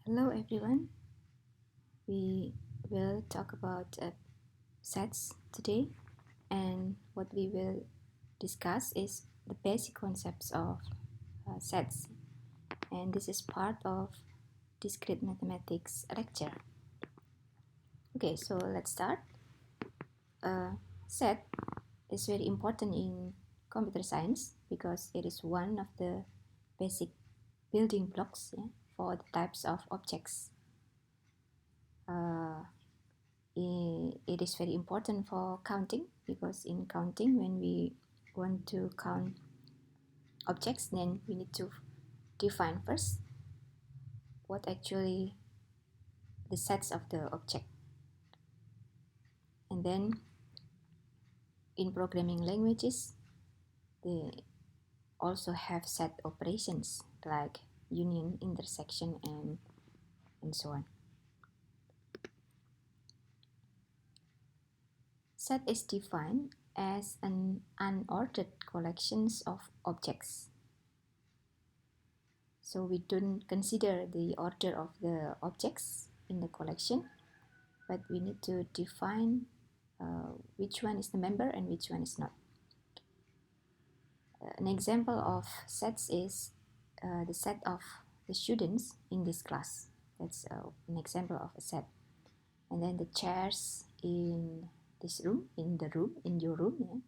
Hello everyone, we will talk about sets today, and what we will discuss is the basic concepts of sets, and this is part of Discrete Mathematics lecture. Okay, so let's start. Set is very important in computer science because it is one of the basic building blocks for the types of objects. It is very important for counting because in counting, when we want to count objects, then we need to define first what actually the sets of the object. And then in programming languages, they also have set operations like union, intersection, and so on. Set is defined as an unordered collections of objects. So we don't consider the order of the objects in the collection, but we need to define which one is the member and which one is not. An example of sets is the set of the students in this class. That's an example of a set. And then the chairs in this room, in your room. Yeah.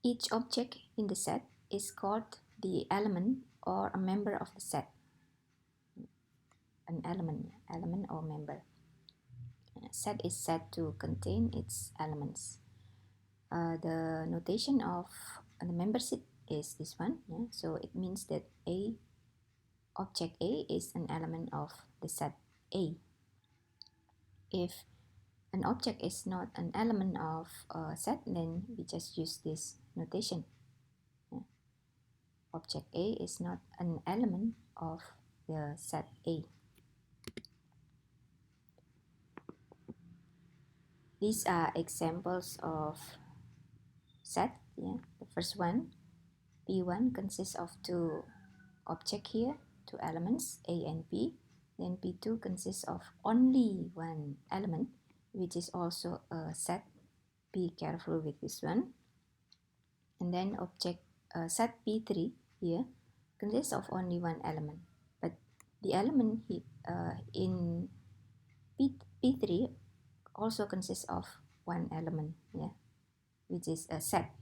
Each object in the set is called the element or a member of the set. An element or member. A set is said to contain its elements. The notation of the membership is this one. Yeah? So it means that object A is an element of the set A. If an object is not an element of a set, then we just use this notation. Yeah? Object A is not an element of the set A. These are examples of set. Yeah? The first one, P1 consists of two objects here, two elements, A and B. Then P2 consists of only one element, which is also a set. Be careful with this one. And then set P3 here consists of only one element, but the element in P3 also consists of one element, yeah, which is a set.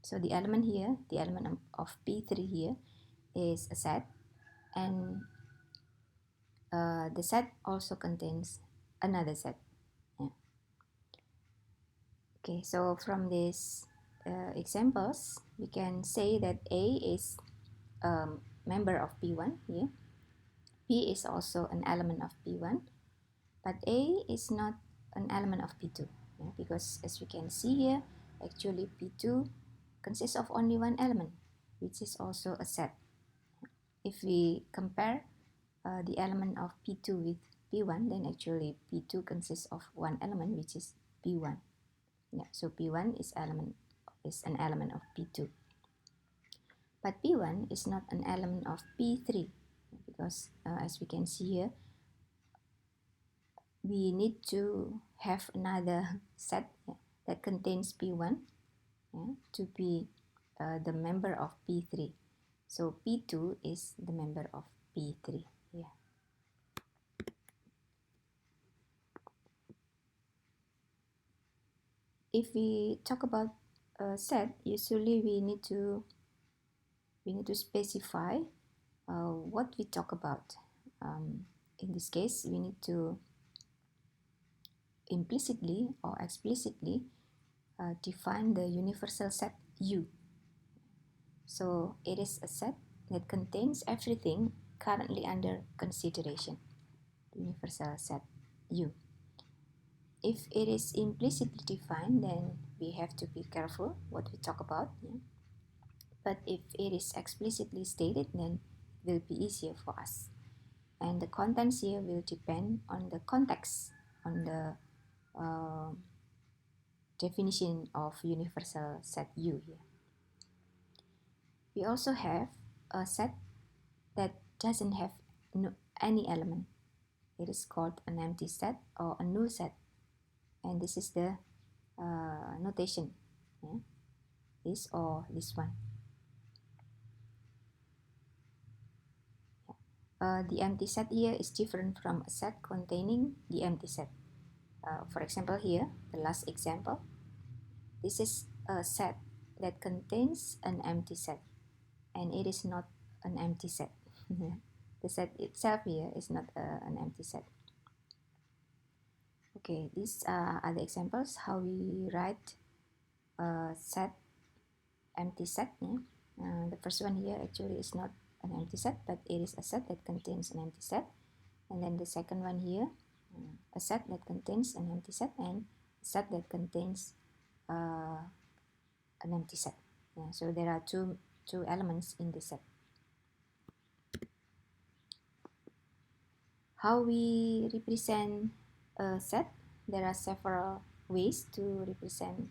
So the element here, the element of P3 here is a set, and the set also contains another set. Yeah. Okay, so from these examples, we can say that A is a member of P1 here. P is also an element of P1, but A is not an element of P2, yeah, because as we can see here, actually P2 consists of only one element, which is also a set. If we compare the element of P2 with P1, then actually P2 consists of one element, which is P1. Yeah, so P1 is an element of P2. But P1 is not an element of P3 because as we can see here, we need to have another set that contains P1 to be the member of P3. So P2 is the member of P3. Yeah. If we talk about a set, usually we need to specify what we talk about. In this case, we need to implicitly or explicitly define the universal set U. So it is a set that contains everything currently under consideration, universal set U. If it is implicitly defined, then we have to be careful what we talk about. Yeah? But if it is explicitly stated, then it will be easier for us. And the contents here will depend on the context, on the definition of universal set U here. We also have a set that doesn't have any element. It is called an empty set or a null set, and this is the notation, yeah? This or this one. The empty set here is different from a set containing the empty set. For example, here, the last example, this is a set that contains an empty set, and it is not an empty set. The set itself here is not an empty set. Okay, these are the examples how we write a set, empty set. Yeah? The first one here actually is not an empty set, but it is a set that contains an empty set. And then the second one here, a set that contains an empty set, and a set that contains an empty set. Yeah, so there are two elements in the set. How we represent a set? There are several ways to represent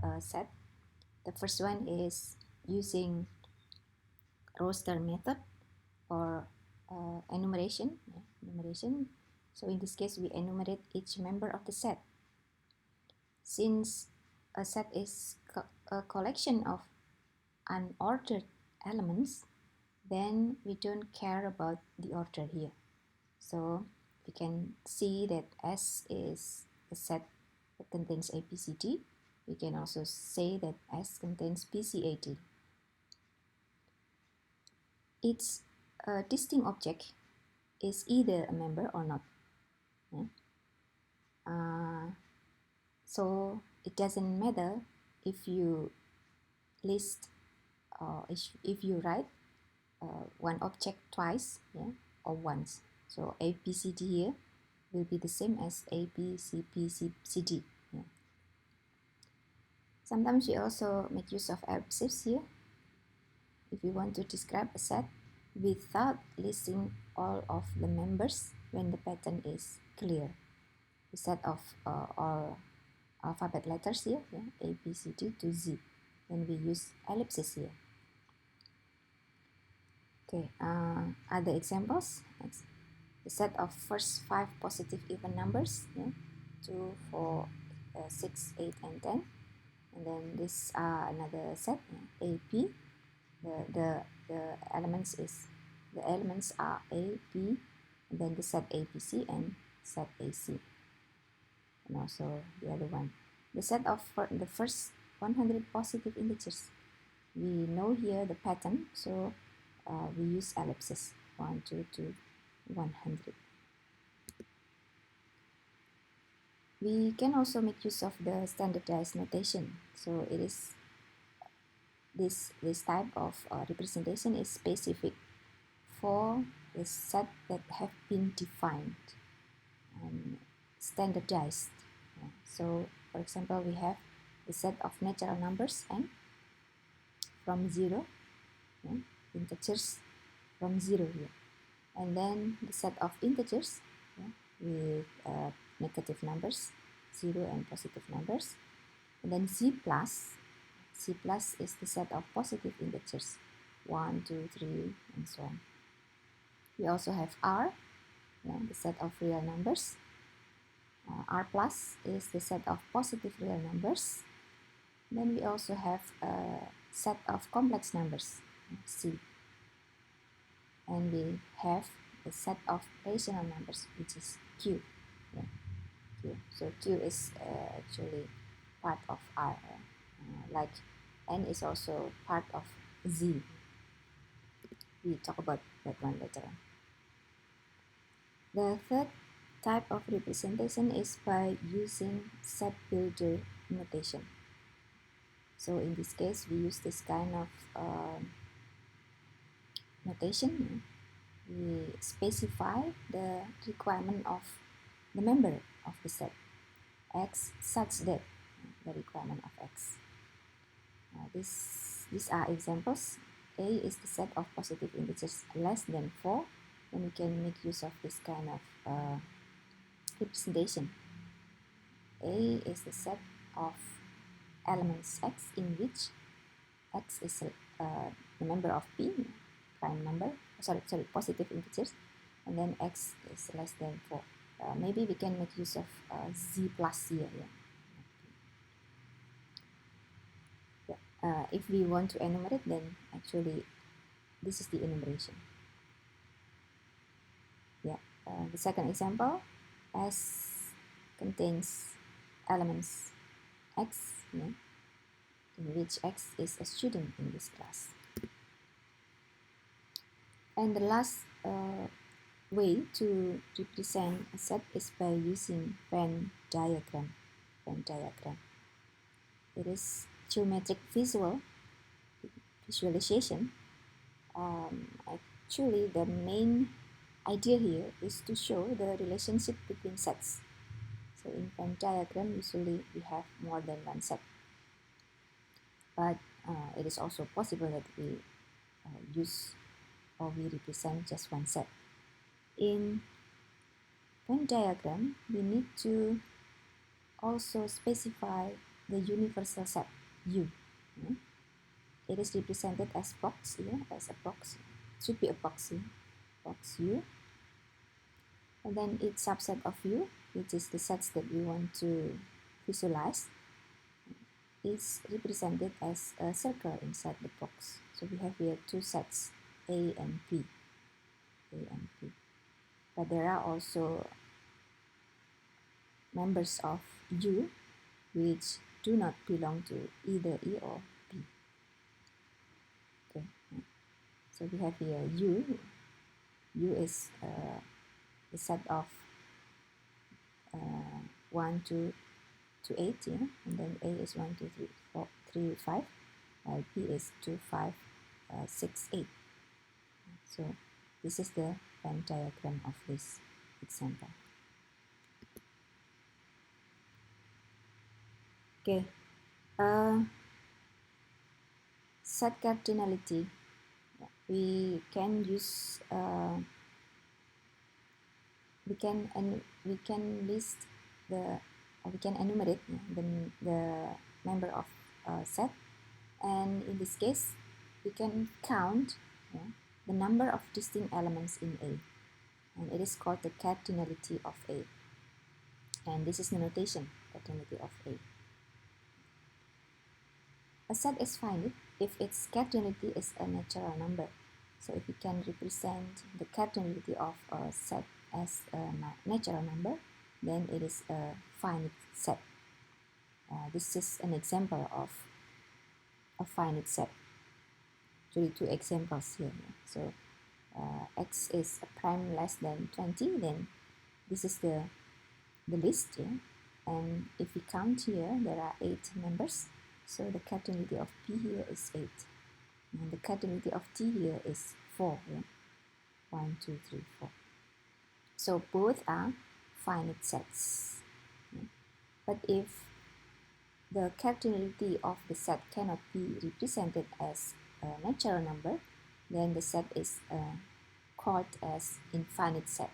a set. The first one is using roster method or enumeration. Yeah, enumeration. So in this case, we enumerate each member of the set. Since a set is a collection of unordered elements, then we don't care about the order here. So we can see that S is a set that contains ABCD. We can also say that S contains BCAD. Its distinct object is either a member or not. Yeah? So it doesn't matter if you list or if you write one object twice, yeah, or once. So A, B, C, D here will be the same as A, B, C, B, C, D. Yeah. Sometimes we also make use of ellipses here. If you want to describe a set without listing all of the members when the pattern is clear. The set of all alphabet letters here, yeah, A, B, C, D to Z. Then we use ellipses here. Okay, other examples. Next, the set of first 5 positive even numbers, yeah, 2, 4, 6, 8, and 10. And then this another set, yeah, AP. The elements are A, B, and then the set ABC and set AC. And also the other one. The set of the first 100 positive integers. We know here the pattern, so we use ellipses 1, 2 to 100. We can also make use of the standardized notation. So it is this type of representation is specific for the set that have been defined and standardized. So for example, we have the set of natural numbers n from 0, integers from 0 here, and then the set of integers with negative numbers, 0 and positive numbers, and then C plus is the set of positive integers, 1, 2, 3, and so on. We also have R, the set of real numbers. R plus is the set of positive real numbers. Then we also have a set of complex numbers, C. And we have the set of rational numbers, which is Q. Yeah, Q. So Q is actually part of R, like N is also part of Z. We talk about that one later on. The third type of representation is by using set builder notation. So in this case, we use this kind of notation. We specify the requirement of the member of the set X such that the requirement of X. These are examples. A is the set of positive integers less than 4. Then we can make use of this kind of representation. A is the set of elements X in which X is the member of P. prime number, positive integers, and then x is less than 4. Maybe we can make use of z plus here. If we want to enumerate, then actually this is the enumeration. The second example, S contains elements x, in which x is a student in this class. And the last way to represent a set is by using Venn diagram. It is geometric visualization. Actually, the main idea here is to show the relationship between sets. So in Venn diagram, usually we have more than one set. But it is also possible that we use or we represent just one set. In Venn diagram, we need to also specify the universal set U. It is represented as box here, as a box. It should be a box here, box U. And then each subset of U, which is the sets that we want to visualize, is represented as a circle inside the box. So we have here two sets, A and B. But there are also members of U which do not belong to either E or B. Okay. So we have here U. U is the set of 1 to 8, and then A is 1, 2, 3, 4, 3, 5, while B is 2, 5, 6, 8. So this is the Venn diagram of this example. Okay, set cardinality. We can use we can list we can enumerate the member of set, and in this case we can count the number of distinct elements in A, and it is called the cardinality of A. And this is the notation, cardinality of A. A set is finite if its cardinality is a natural number. So if we can represent the cardinality of a set as a natural number, then it is a finite set. This is an example of a finite set. Actually, two examples here. So x is a prime less than 20, then this is the list here. And if we count here, there are 8 members. So the cardinality of P here is 8. And the cardinality of T here is 4. 1, 2, 3, 4. So both are finite sets. But if the cardinality of the set cannot be represented as a natural number, then the set is called as infinite set.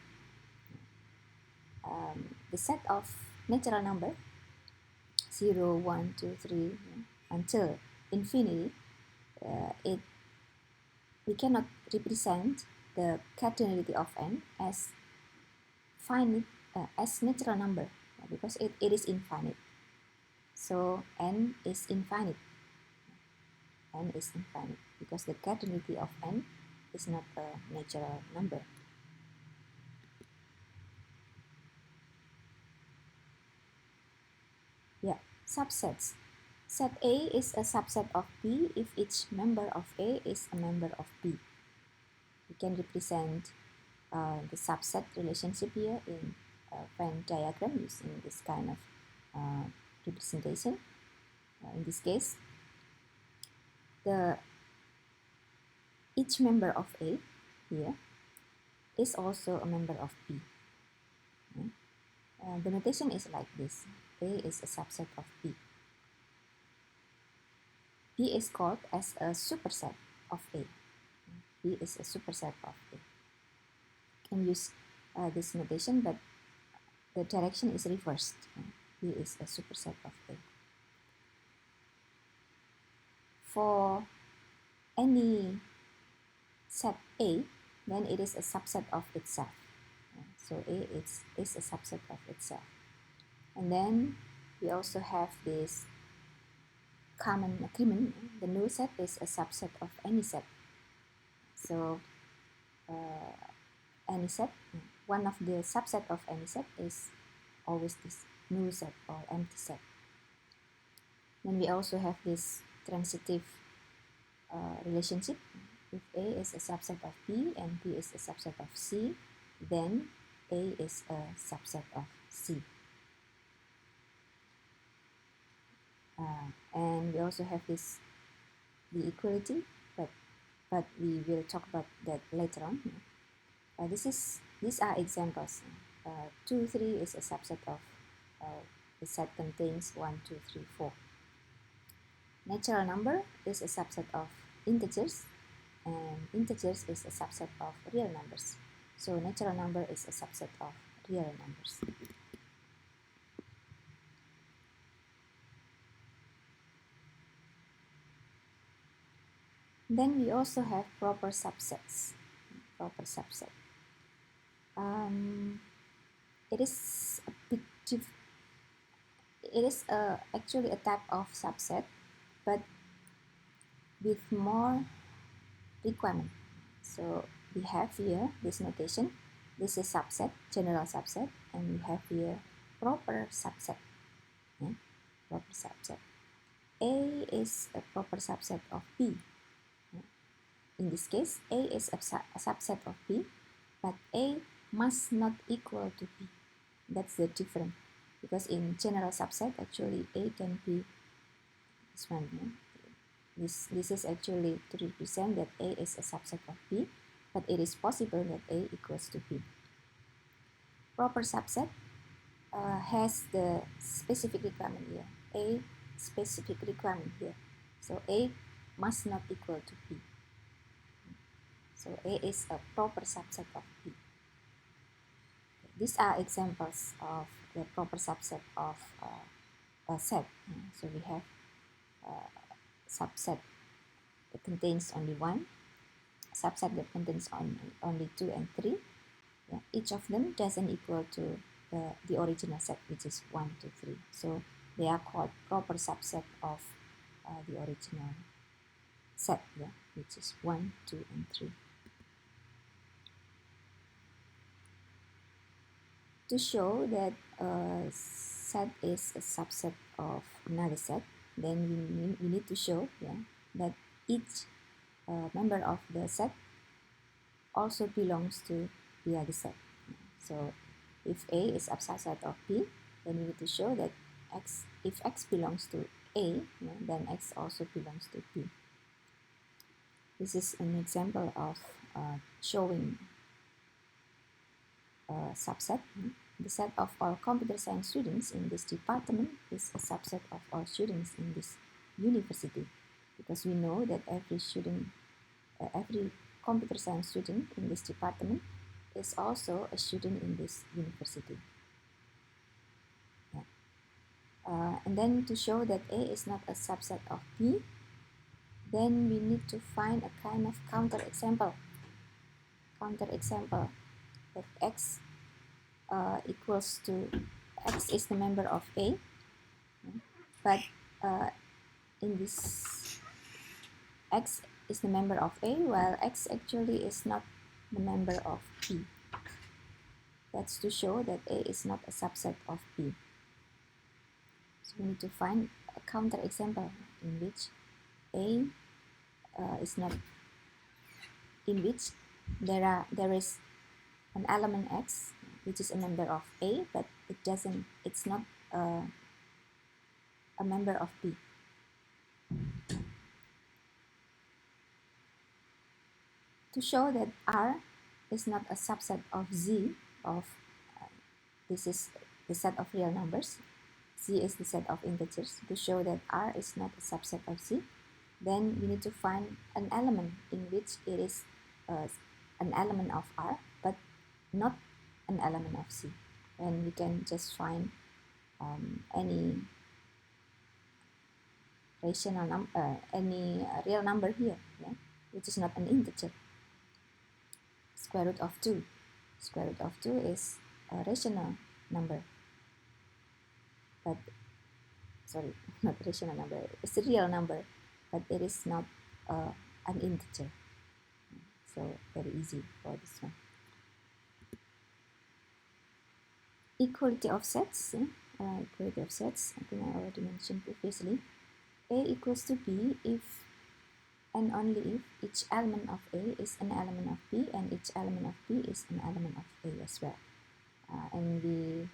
The set of natural number 0, 1, 2, 3 until infinity, we cannot represent the cardinality of n as finite as natural number because it is infinite. So n is infinite. N is infinite because the cardinality of n is not a natural number. Subsets. Set A is a subset of B if each member of A is a member of B. We can represent the subset relationship here in a Venn diagram using this kind of representation. In this case, each member of A here is also a member of B. The notation is like this. A is a subset of B. B is called as a superset of A. B is a superset of A. You can use this notation, but the direction is reversed. B is a superset of A. For any set A, then it is a subset of itself. So A is a subset of itself. And then we also have this common agreement. The null set is a subset of any set. So any set, one of the subset of any set is always this null set or empty set. Then we also have this transitive relationship. If A is a subset of B and B is a subset of C, then A is a subset of C. And we also have this the equality, but we will talk about that later on. These are examples. 2, 3 is a subset of the set contains 1, 2, 3, 4. Natural number is a subset of integers, and integers is a subset of real numbers. So natural number is a subset of real numbers. Then we also have proper subsets. Proper subset. It is actually a type of subset, but with more requirement. So we have here this notation. This is subset, general subset, and we have here proper subset. Proper subset. A is a proper subset of B. In this case, A is a subset of B, but A must not equal to B. That's the difference. Because in general subset, actually A can be this one. This is actually to represent that A is a subset of B, but it is possible that A equals to B. Proper subset has the specific requirement here. A specific requirement here. So A must not equal to B. So A is a proper subset of B. These are examples of the proper subset of a set. So we have subset that contains only 1, subset that contains only 2 and 3. Yeah, each of them doesn't equal to the original set, which is 1, 2, 3. So they are called proper subset of the original set, yeah, which is 1, 2, and 3. To show that a set is a subset of another set, then we need to show that each member of the set also belongs to the other set. So if A is a subset of B, then we need to show that if X belongs to A, then X also belongs to B. This is an example of showing a subset. The set of all computer science students in this department is a subset of all students in this university, because we know that every computer science student in this department is also a student in this university. And then to show that A is not a subset of B, then we need to find a kind of counter example that X equals to X is the member of A, but in this X is the member of A, while X actually is not the member of B. That's to show that A is not a subset of B. So we need to find a counter example in which A is not, in which there is an element X which is a member of A, but it's not a member of B. To show that R is not a subset of Z, this is the set of real numbers, Z is the set of integers. To show that R is not a subset of Z, then we need to find an element in which it is an element of R, but not an element of Z. And we can just find any rational number, any real number here, which is not an integer. square root of 2. Square root of 2 is a rational number, but sorry, not rational number, it's a real number, but it is not an integer. So very easy for this one. Equality of sets, equality of sets, I think I already mentioned previously. A equals to B if and only if each element of A is an element of B and each element of B is an element of A as well. And we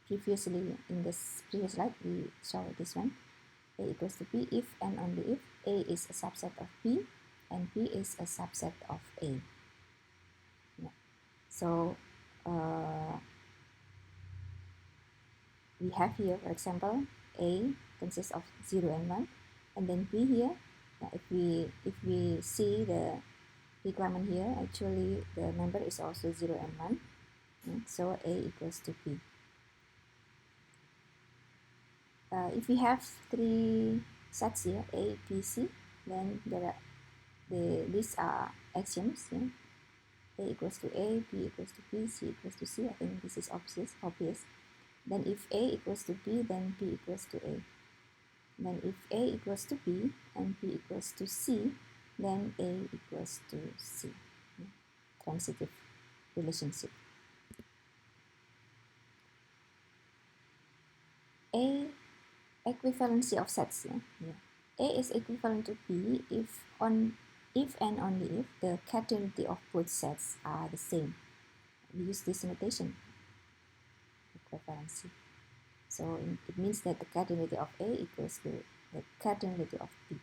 previously, in this previous slide, we saw this one. A equals to B if and only if A is a subset of B and B is a subset of A. Yeah. So we have here, for example, A consists of 0 and 1, and then B here, if we see the requirement here, actually the number is also 0 and 1, so A equals to B. If we have three sets here, A, B, C, then these are axioms. Yeah? A equals to A, B equals to B, C equals to C. I think this is obvious. Then if A equals to B, then B equals to A. Then if A equals to B and B equals to C, then A equals to C. Yeah? Transitive relationship. A equivalency of sets. Yeah? A is equivalent to B if and only if the cardinality of both sets are the same. We use this notation, equivalency. So it means that the cardinality of A equals to the cardinality of B.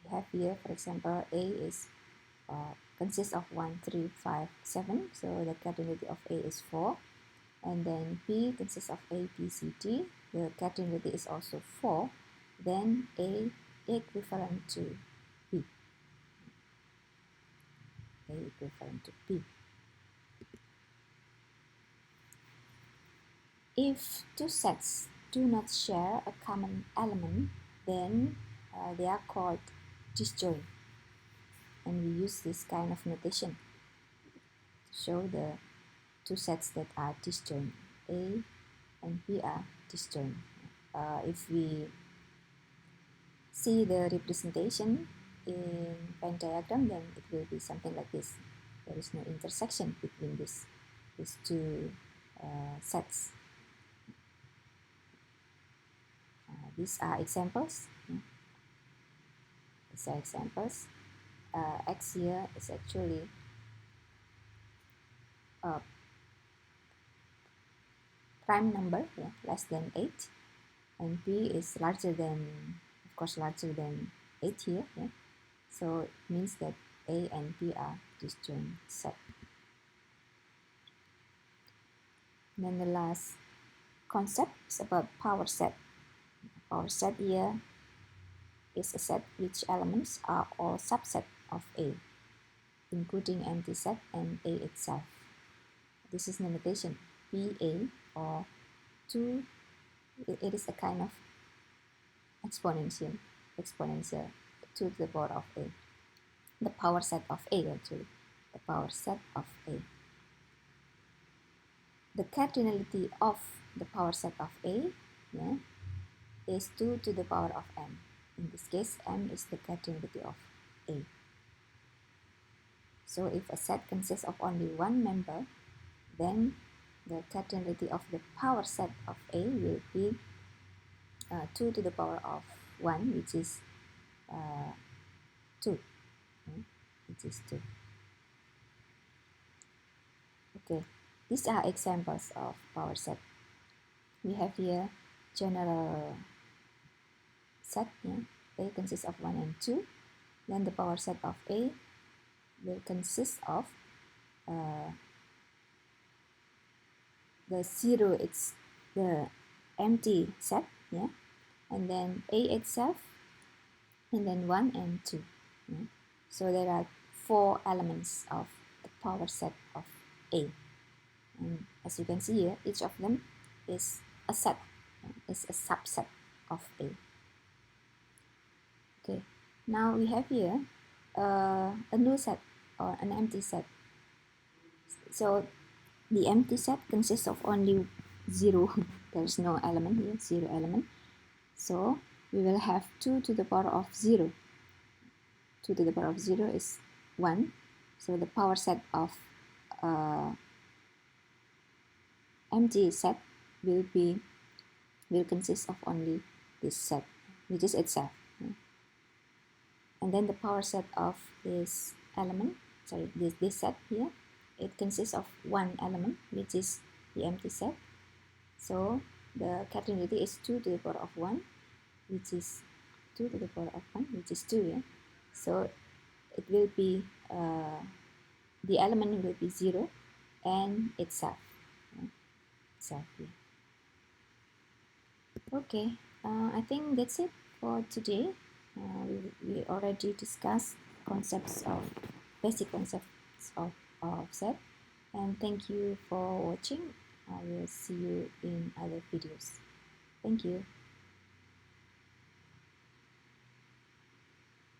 We have here, for example, A is consists of 1, 3, 5, 7. So the cardinality of A is 4. And then B consists of A, B, C, D. The cardinality is also 4. Then A equivalent to B. A equivalent to B. If two sets do not share a common element, then they are called disjoint. And we use this kind of notation to show the two sets that are disjoint. A and B are disjoint. If we see the representation in Venn diagram, then it will be something like this. There is no intersection between these two sets. These are examples. These are examples. X here is actually a prime number, less than 8, and B is larger than, of course, larger than 8 here. So it means that A and B are disjoint set. And then the last concept is about power set. Power set here is a set which elements are all subset of A, including empty set and A itself. This is the notation BA, or 2, it is a kind of exponential 2 to the power of A. The power set of A, actually. The power set of A. The cardinality of the power set of A is 2 to the power of m. In this case, m is the cardinality of A. So if a set consists of only one member, then the cardinality of the power set of A will be 2 to the power of 1, which is 2. Which is 2. Okay, these are examples of power set. We have here general set. A consists of 1 and 2. Then the power set of A will consist of the 0, it's the empty set, and then A itself, and then 1 and 2. So there are 4 elements of the power set of A. And as you can see here, each of them is a set, is a subset of A. Okay, now we have here a null set or an empty set. So the empty set consists of only 0. There's no element here, 0 element. So we will have 2 to the power of 0. 2 to the power of 0 is 1. So the power set of empty set will consist of only this set, which is itself. And then the power set of this element, this set here, it consists of one element, which is the empty set. So the cardinality is 2 to the power of 1, which is 2 to the power of 1, which is 2. Yeah? So it will be, the element will be 0 and itself. Yeah? Itself, yeah. Okay, I think that's it for today. We already discussed concepts of basic concepts of set, and thank you for watching. I will see you in other videos. Thank you.